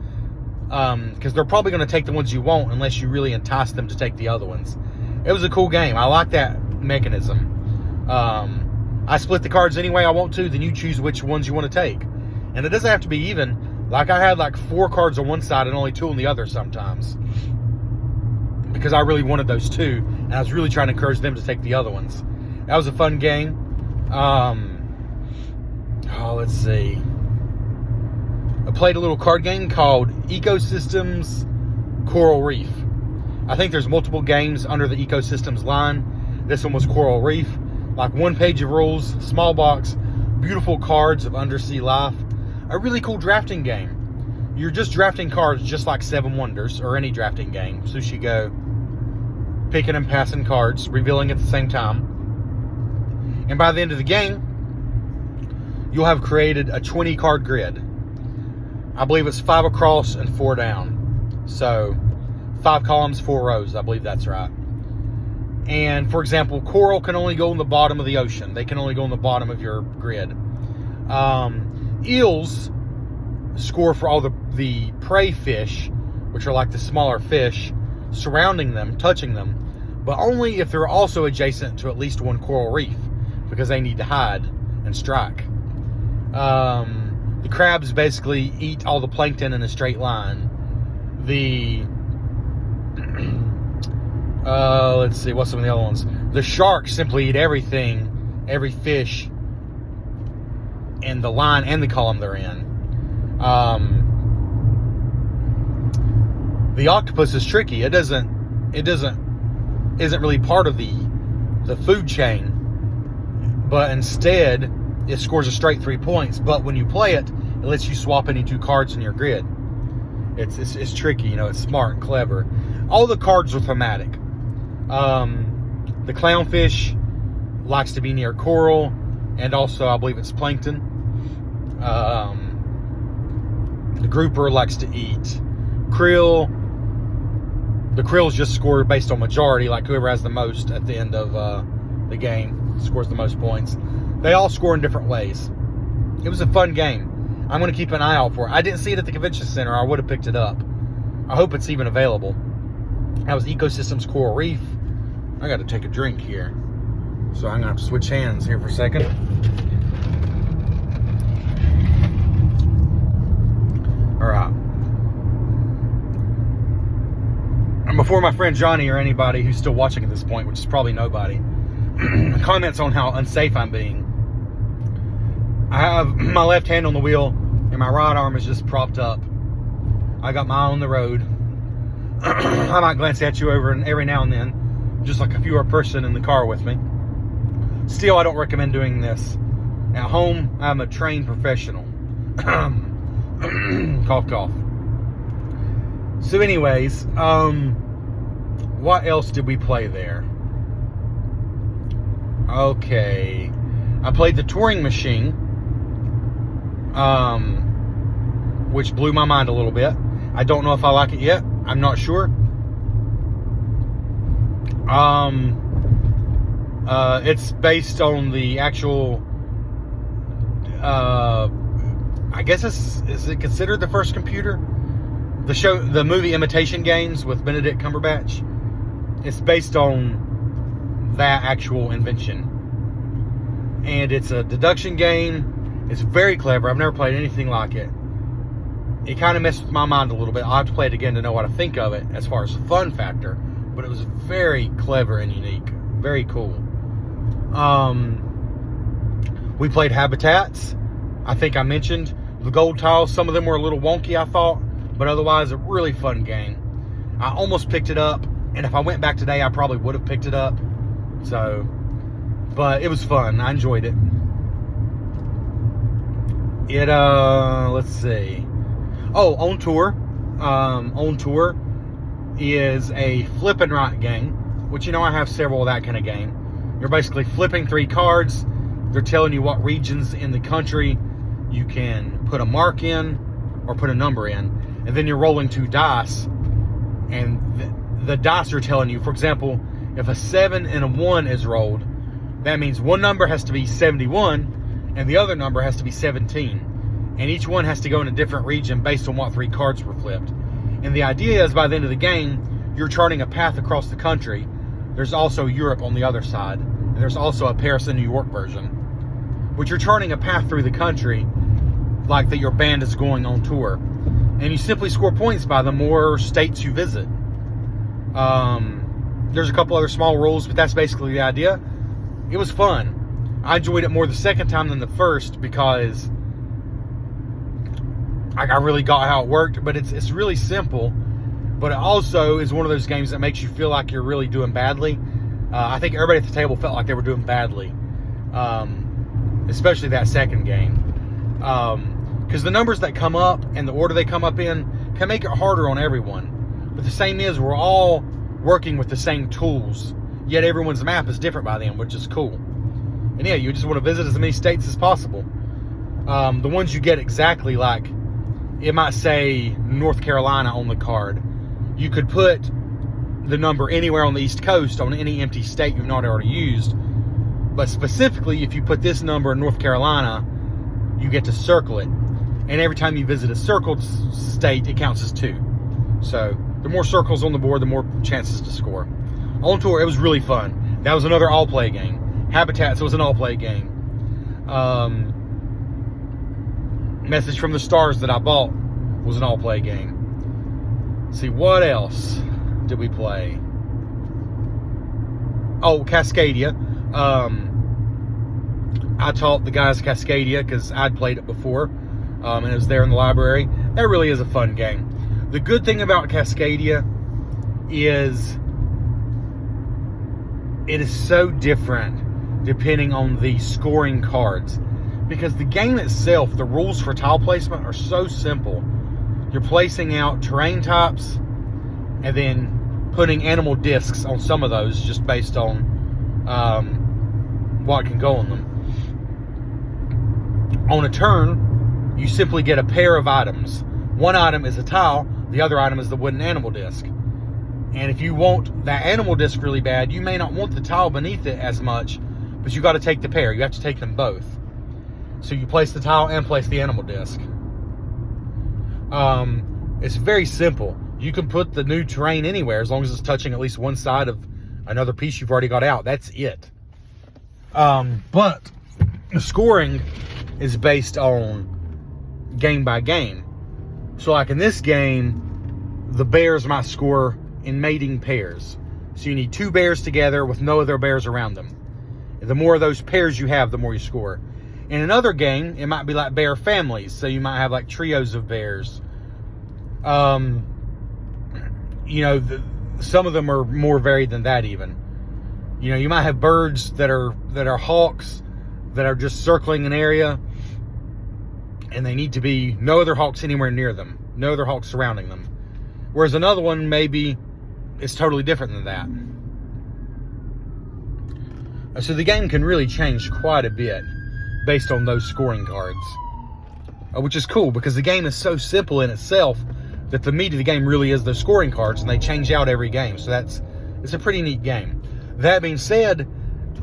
Because they're probably going to take the ones you want unless you really entice them to take the other ones. It was a cool game. I like that mechanism. I split the cards any way I want to, then you choose which ones you want to take. And it doesn't have to be even. Like I had like 4 cards on one side and only 2 on the other sometimes, because I really wanted those 2, and I was really trying to encourage them to take the other ones. That was a fun game. Let's see. I played a little card game called Ecosystems Coral Reef. I think there's multiple games under the ecosystems line. This one was Coral Reef. Like 1 page of rules, small box, beautiful cards of undersea life. A really cool drafting game. You're just drafting cards just like Seven Wonders or any drafting game. Sushi Go. Picking and passing cards, revealing at the same time. And by the end of the game, you'll have created a 20 card grid. I believe it's 5 across and 4 down. So 5 columns, 4 rows. I believe that's right. And for example, coral can only go in the bottom of the ocean. They can only go in the bottom of your grid. Eels score for all the prey fish, which are like the smaller fish, surrounding them, touching them, but only if they're also adjacent to at least one coral reef, because they need to hide and strike. The crabs basically eat all the plankton in a straight line. Let's see, what's some of the other ones? The sharks simply eat everything, every fish in the line and the column they're in. The octopus is tricky. It isn't really part of the food chain, but instead it scores a straight 3 points. But when you play it, it lets you swap any 2 cards in your grid. It's tricky, you know. It's smart and clever. All the cards are thematic. The clownfish likes to be near coral, and also I believe it's plankton. The grouper likes to eat krill. The krills just score based on majority, like whoever has the most at the end of the game scores the most points. They all score in different ways. It was a fun game. I'm going to keep an eye out for it. I didn't see it at the convention center. I would have picked it up. I hope it's even available. That was Ecosystems Coral Reef. I got to take a drink here, so I'm going to have to switch hands here for a second. All right. And before my friend Johnny or anybody who's still watching at this point, which is probably nobody, comments on how unsafe I'm being, I have my left hand on the wheel and my right arm is just propped up. I got my eye on the road. I might glance at you every now and then, just like if you were a person in the car with me. Still, I don't recommend doing this. At home, I'm a trained professional. Cough, cough. So anyways, what else did we play there? Okay. I played the touring machine, which blew my mind a little bit. I don't know if I like it yet. I'm not sure. It's based on the actual, I guess is it considered the first computer? The movie Imitation Games with Benedict Cumberbatch. It's based on that actual invention. And it's a deduction game. It's very clever. I've never played anything like it. It kind of messed with my mind a little bit. I'll have to play it again to know what I think of it as far as the fun factor. But it was very clever and unique. Very cool. We played Habitats. I think I mentioned the gold tiles. Some of them were a little wonky, I thought. But otherwise, a really fun game. I almost picked it up. And if I went back today, I probably would have picked it up. So, but it was fun. I enjoyed it. Let's see. Oh, On Tour. On Tour is a flip and write game, which, you know, I have several of that kind of game. You're basically flipping 3 cards. They're telling you what regions in the country you can put a mark in or put a number in. And then you're rolling 2 dice. And the dice are telling you, for example, if a 7 and a 1 is rolled, that means one number has to be 71 and the other number has to be 17. And each one has to go in a different region based on what 3 cards were flipped. And the idea is by the end of the game, you're charting a path across the country. There's also Europe on the other side. And there's also a Paris and New York version. But you're charting a path through the country like that your band is going on tour. And you simply score points by the more states you visit. There's a couple other small rules, but that's basically the idea. It was fun. I enjoyed it more the second time than the first because I really got how it worked, but it's really simple. but it also is one of those games that makes you feel like you're really doing badly. I think everybody at the table felt like they were doing badly, especially that second game. Because the numbers that come up and the order they come up in can make it harder on everyone. But the same is, we're all working with the same tools, yet everyone's map is different by then, which is cool. And yeah, you just want to visit as many states as possible. The ones you get exactly, like, it might say North Carolina on the card. You could put the number anywhere on the East Coast on any empty state you've not already used. But specifically, if you put this number in North Carolina, you get to circle it. And every time you visit a circled state, it counts as 2. So the more circles on the board, the more chances to score. On tour, it was really fun. That was another all-play game. Habitats was an all-play game. Message from the Stars that I bought was an all-play game. Let's see, what else did we play? Oh, Cascadia. I taught the guys Cascadia because I'd played it before, and it was there in the library. That really is a fun game. The good thing about Cascadia is it is so different depending on the scoring cards, because the game itself, the rules for tile placement are so simple. You're placing out terrain types and then putting animal discs on some of those just based on what can go on them. On a turn, you simply get a pair of items. One item is a tile, the other item is the wooden animal disc. And if you want that animal disc really bad, you may not want the tile beneath it as much, but you got to take the pair. You have to take them both. So you place the tile and place the animal disc. It's very simple. You can put the new terrain anywhere as long as it's touching at least one side of another piece you've already got out. That's it. But the scoring is based on game by game. So like in this game, the bears might score in mating pairs. So you need 2 bears together with no other bears around them. The more of those pairs you have, the more you score. In another game, it might be like bear families. So you might have like trios of bears. You know, some of them are more varied than that even. You know, you might have birds that are hawks that are just circling an area, and they need to be no other hawks anywhere near them, no other hawks surrounding them. Whereas another one maybe is totally different than that. So the game can really change quite a bit based on those scoring cards, which is cool because the game is so simple in itself that the meat of the game really is those scoring cards, and they change out every game. So it's a pretty neat game. That being said,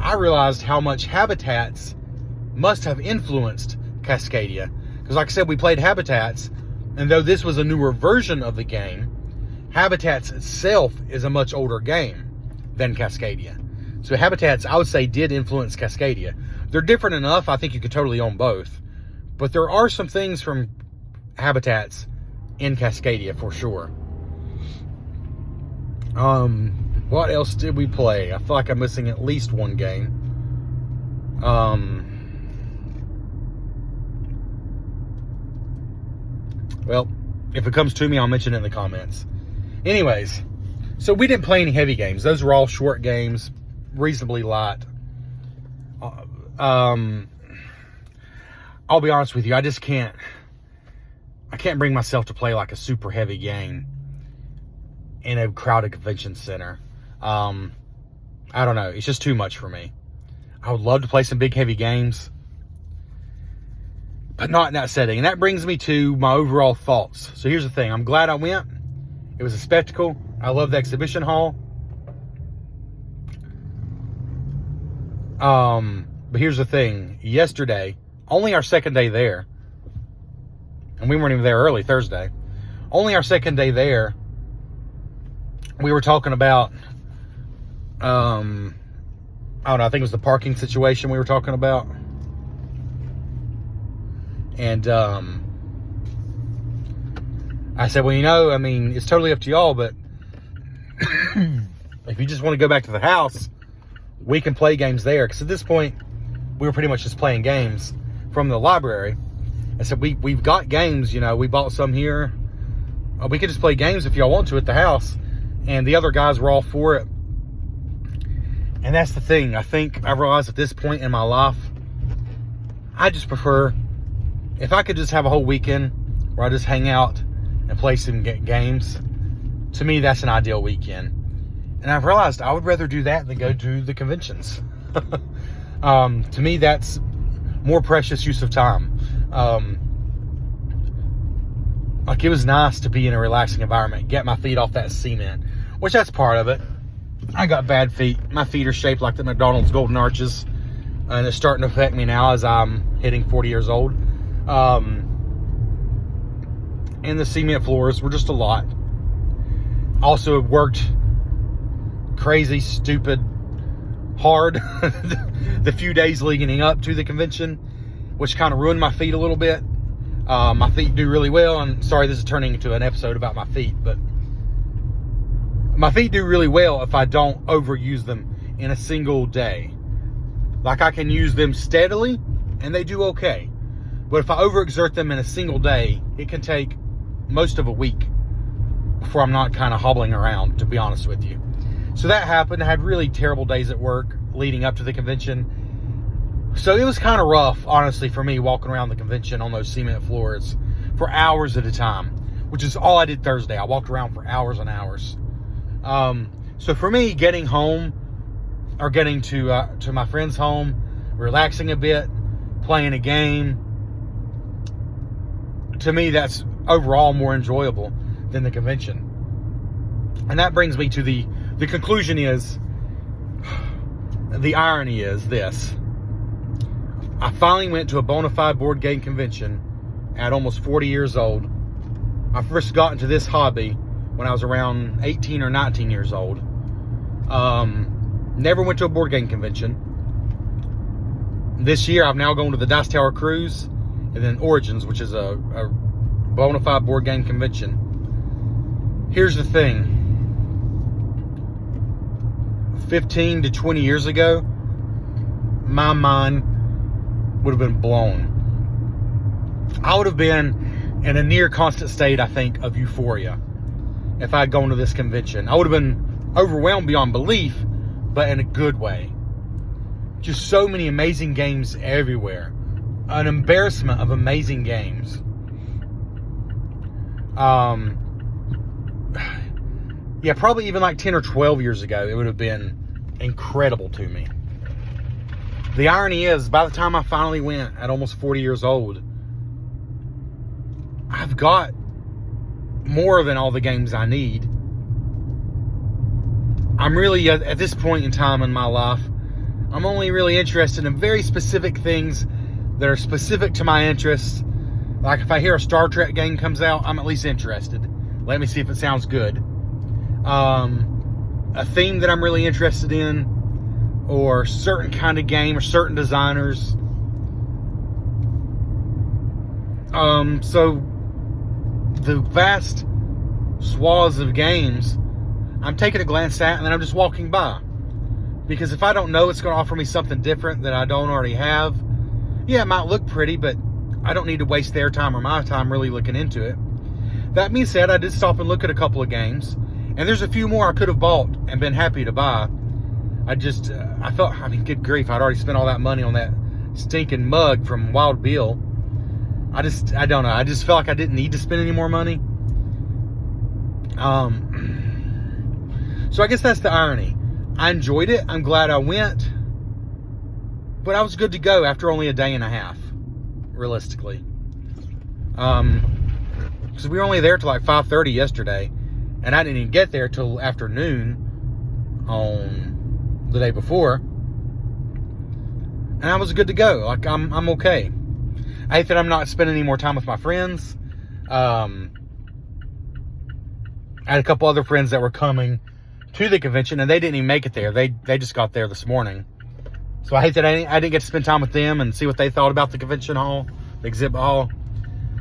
I realized how much Habitats must have influenced Cascadia. Because like I said, we played Habitats, and though this was a newer version of the game, Habitats itself is a much older game than Cascadia. So Habitats, I would say, did influence Cascadia. They're different enough, I think you could totally own both. But there are some things from Habitats in Cascadia for sure. What else did we play? I feel like I'm missing at least one game. Well, if it comes to me, I'll mention it in the comments. Anyways, so we didn't play any heavy games. Those were all short games, reasonably light. I'll be honest with you, I can't bring myself to play like a super heavy game in a crowded convention center. I don't know. It's just too much for me. I would love to play some big heavy games, but not in that setting. And that brings me to my overall thoughts. So here's the thing. I'm glad I went. It was a spectacle. I love the exhibition hall. But here's the thing. Yesterday, only our second day there, and we weren't even there early Thursday. Only our second day there, we were talking about, I don't know, I think it was the parking situation we were talking about. And I said, well, you know, I mean, it's totally up to y'all, but if you just want to go back to the house, we can play games there. Because at this point, we were pretty much just playing games from the library. I said, we've got games, you know, we bought some here. we could just play games if y'all want to at the house. And the other guys were all for it. And that's the thing. I think I realized at this point in my life, I just prefer, if I could just have a whole weekend where I just hang out and play some games, to me, that's an ideal weekend. And I've realized I would rather do that than go to the conventions. To me, that's more precious use of time. Like, it was nice to be in a relaxing environment, get my feet off that cement, which that's part of it. I got bad feet. My feet are shaped like the McDonald's Golden Arches, and it's starting to affect me now as I'm hitting 40 years old. And the cement floors were just a lot. Also, it worked crazy, stupid, hard the few days leading up to the convention, which kind of ruined my feet a little bit. My feet do really well, and sorry, this is turning into an episode about my feet, but my feet do really well if I don't overuse them in a single day. Like, I can use them steadily, and they do okay. But if I overexert them in a single day, it can take most of a week before I'm not kind of hobbling around, to be honest with you. So that happened. I had really terrible days at work leading up to the convention. So it was kind of rough, honestly, for me walking around the convention on those cement floors for hours at a time, which is all I did Thursday. I walked around for hours and hours. So for me, getting home or getting to my friend's home, relaxing a bit, playing a game, to me, that's overall more enjoyable than the convention. And that brings me to the conclusion is, the irony is this. I finally went to a bona fide board game convention at almost 40 years old. I first got into this hobby when I was around 18 or 19 years old. Never went to a board game convention. This year, I've now gone to the Dice Tower Cruise and then Origins, which is a bona fide board game convention. Here's the thing. 15 to 20 years ago, my mind would have been blown. I would have been in a near constant state, I think, of euphoria if I had gone to this convention. I would have been overwhelmed beyond belief, but in a good way. Just so many amazing games everywhere. An embarrassment of amazing games. Yeah, probably even like 10 or 12 years ago, it would have been incredible to me. The irony is, by the time I finally went at almost 40 years old, I've got more than all the games I need. I'm really, at this point in time in my life, I'm only really interested in very specific things that are specific to my interests. Like, if I hear a Star Trek game comes out, I'm at least interested. Let me see if it sounds good. A theme that I'm really interested in, or certain kind of game, or certain designers. So the vast swaths of games, I'm taking a glance at, and then I'm just walking by. Because if I don't know it's going to offer me something different that I don't already have, yeah, it might look pretty, but I don't need to waste their time or my time really looking into it. That being said, I did stop and look at a couple of games, and there's a few more I could have bought and been happy to buy. I mean, good grief, I'd already spent all that money on that stinking mug from Wild Bill. I don't know, I just felt like I didn't need to spend any more money. So I guess that's the irony. I enjoyed it, I'm glad I went, but I was good to go after only a day and a half, realistically. Because we were only there till like 5:30 yesterday, and I didn't even get there till afternoon on the day before, and I was good to go. Like, I'm okay. I hate that I'm not spending any more time with my friends. I had a couple other friends that were coming to the convention, and they didn't even make it there. They just got there this morning. So I hate that I didn't get to spend time with them and see what they thought about the convention hall, the exhibit hall.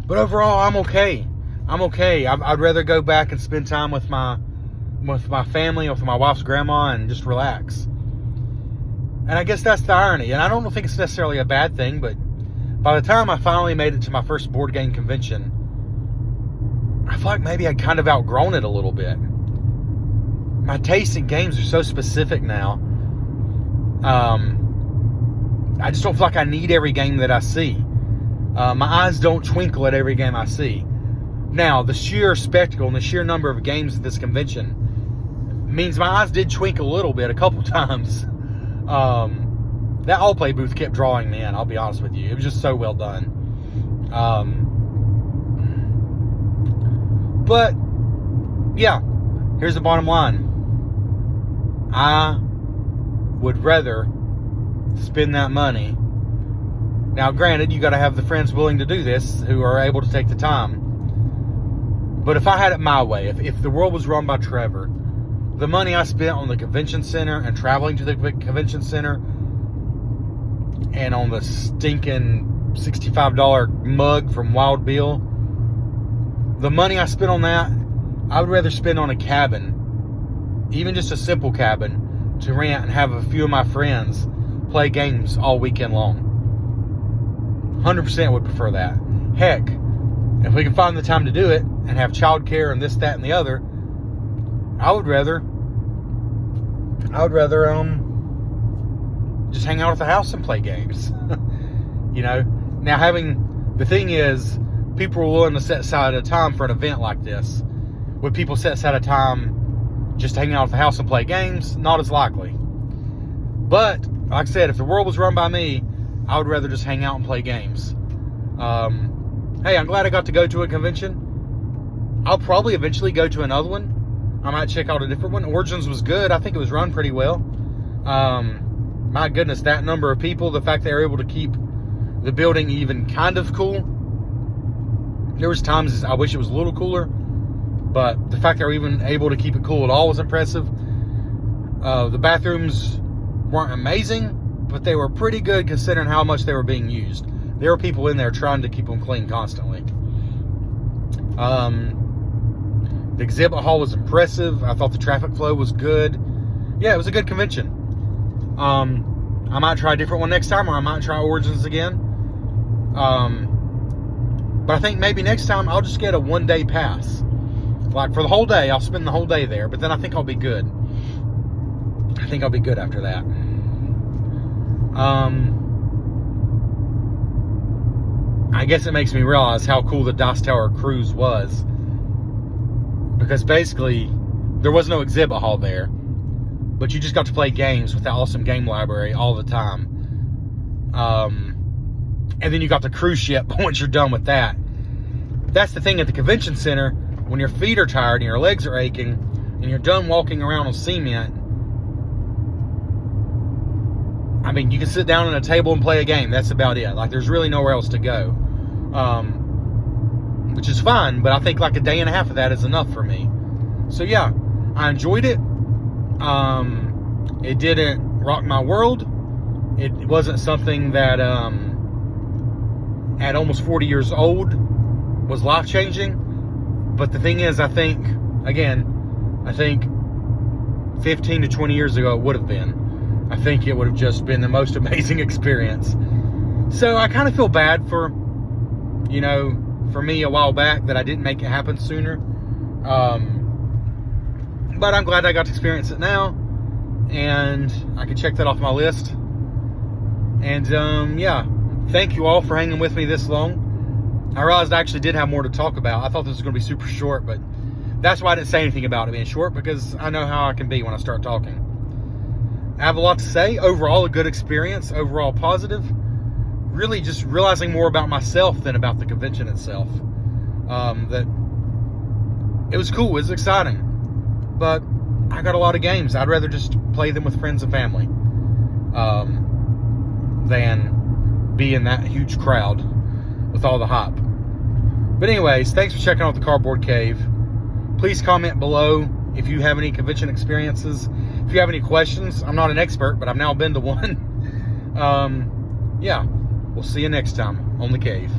But overall, I'm okay. I'd rather go back and spend time with my family, with my wife's grandma, and just relax. And I guess that's the irony. And I don't think it's necessarily a bad thing, but by the time I finally made it to my first board game convention, I feel like maybe I kind of outgrown it a little bit. My taste in games are so specific now. I just don't feel like I need every game that I see. My eyes don't twinkle at every game I see. Now, the sheer spectacle and the sheer number of games at this convention means my eyes did twinkle a little bit a couple times. That All Play booth kept drawing me in, I'll be honest with you. It was just so well done. But, yeah, here's the bottom line. I would rather spend that money. Now, granted, you got to have the friends willing to do this who are able to take the time. But if I had it my way, if the world was run by Trevor, the money I spent on the convention center and traveling to the convention center and on the stinking $65 mug from Wild Bill, the money I spent on that, I would rather spend on a cabin, even just a simple cabin, to rent and have a few of my friends play games all weekend long. 100% would prefer that. Heck, if we can find the time to do it and have childcare and this, that, and the other, I would rather just hang out at the house and play games. You know, now the thing is, people are willing to set aside a time for an event like this. Would people set aside a time just to hang out at the house and play games? Not as likely. But, like I said, if the world was run by me, I would rather just hang out and play games. Hey, I'm glad I got to go to a convention. I'll probably eventually go to another one. I might check out a different one. Origins was good. I think it was run pretty well. My goodness, that number of people, the fact they were able to keep the building even kind of cool. There was times I wish it was a little cooler, but the fact they were even able to keep it cool at all was impressive. The bathrooms weren't amazing, but they were pretty good considering how much they were being used. There were people in there trying to keep them clean constantly. The exhibit hall was impressive. I thought the traffic flow was good. Yeah, it was a good convention. I might try a different one next time, or I might try Origins again. But I think maybe next time I'll just get a one-day pass. Like, for the whole day, I'll spend the whole day there, but then I think I'll be good. I think I'll be good after that. I guess it makes me realize how cool the Dice Tower cruise was. Because basically, there was no exhibit hall there. But you just got to play games with that awesome game library all the time. And then you got the cruise ship once you're done with that. That's the thing at the convention center. When your feet are tired and your legs are aching and you're done walking around on cement, I mean, you can sit down at a table and play a game. That's about it. Like, there's really nowhere else to go. Which is fine, but I think like a day and a half of that is enough for me. So yeah, I enjoyed it. It didn't rock my world. It wasn't something that, at almost 40 years old, was life-changing. But the thing is, I think 15 to 20 years ago it would have been. I think it would have just been the most amazing experience. So I kind of feel bad for me a while back that I didn't make it happen sooner. But I'm glad I got to experience it now. And I can check that off my list. And yeah, thank you all for hanging with me this long. I realized I actually did have more to talk about. I thought this was going to be super short, but that's why I didn't say anything about it being short, because I know how I can be when I start talking. I have a lot to say. Overall, a good experience. Overall, positive. Really just realizing more about myself than about the convention itself. That it was cool. It was exciting. But I got a lot of games. I'd rather just play them with friends and family than be in that huge crowd with all the hype. But anyways, thanks for checking out the Cardboard Cave. Please comment below if you have any convention experiences. If you have any questions, I'm not an expert, but I've now been to one. Yeah, we'll see you next time on The Cave.